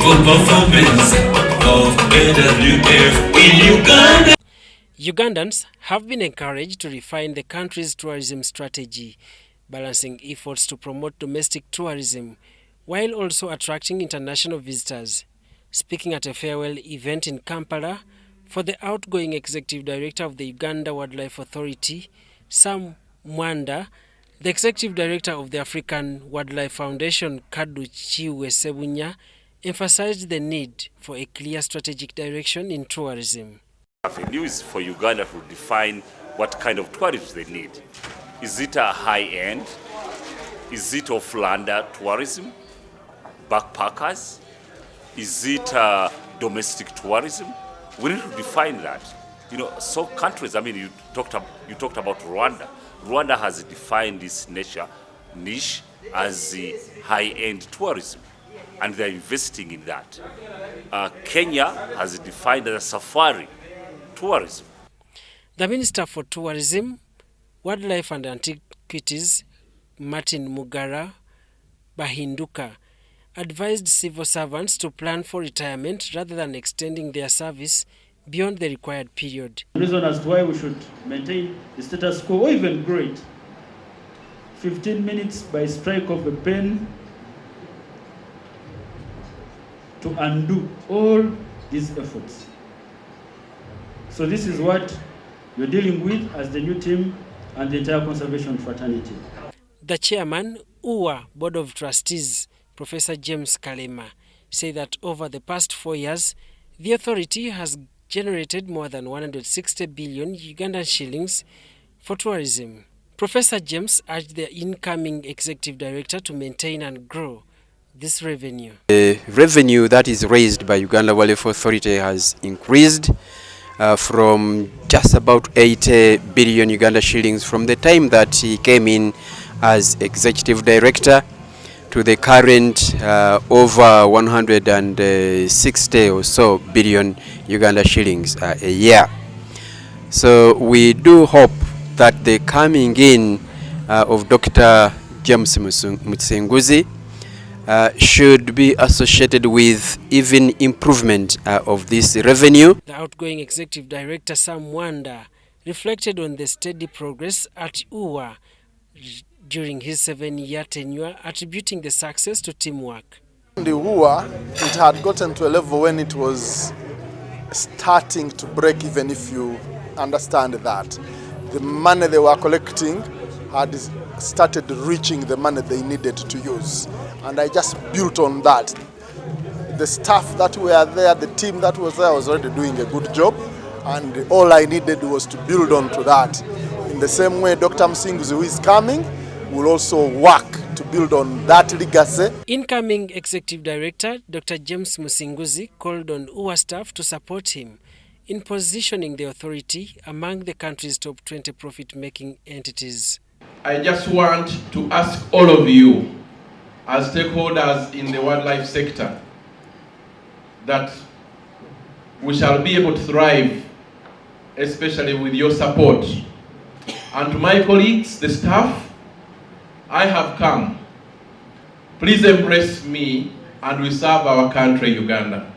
performance of AWF in Uganda. Ugandans have been encouraged to refine the country's tourism strategy, balancing efforts to promote domestic tourism while also attracting international visitors. Speaking at a farewell event in Kampala for the outgoing executive director of the Uganda Wildlife Authority, Sam Mwanda, the executive director of the African Wildlife Foundation, Kadu Chiwe Sebunya, emphasized the need for a clear strategic direction in tourism. Avenue is for Uganda to define what kind of tourism they need. Is it a high-end? Is it off-lander tourism? Backpackers? Is it domestic tourism? We need to define that. You know, so countries, I mean, you talked about Rwanda. Rwanda has defined this niche as the high-end tourism, and they're investing in that. Kenya has defined as a safari tourism. The Minister for Tourism, Wildlife and Antiquities, Martin Mugara Bahinduka, advised civil servants to plan for retirement rather than extending their service beyond the required period. The reason as to why we should maintain the status quo or even grow it. 15 minutes by strike of a pen to undo all these efforts. So this is what you're dealing with as the new team and the entire conservation fraternity. The chairman, UWA Board of Trustees, Professor James Kalema, said that over the past 4 years, the authority has generated more than 160 billion Ugandan shillings for tourism. Professor James urged the incoming executive director to maintain and grow this revenue. The revenue that is raised by Uganda Wildlife Authority has increased from just about 80 billion Uganda shillings from the time that he came in as executive director to the current over 160 or so billion Uganda shillings a year. So we do hope that the coming in of Dr. James Mutsenguzi should be associated with even improvement of this revenue. The outgoing executive director, Sam Mwanda, reflected on the steady progress at UWA during his 7-year tenure, attributing the success to teamwork. The UWA, it had gotten to a level when it was starting to break, even if you understand that. The money they were collecting had started reaching the money they needed to use. And I just built on that. The staff that were there, the team that was there was already doing a good job. And all I needed was to build on to that. In the same way, Dr. Msinguzi, who is coming, will also work to build on that legacy. Incoming Executive Director, Dr. James Musinguzi, called on UWA staff to support him in positioning the authority among the country's top 20 profit-making entities. I just want to ask all of you, as stakeholders in the wildlife sector, that we shall be able to thrive, especially with your support. And to my colleagues, the staff, I have come. Please embrace me and we serve our country, Uganda.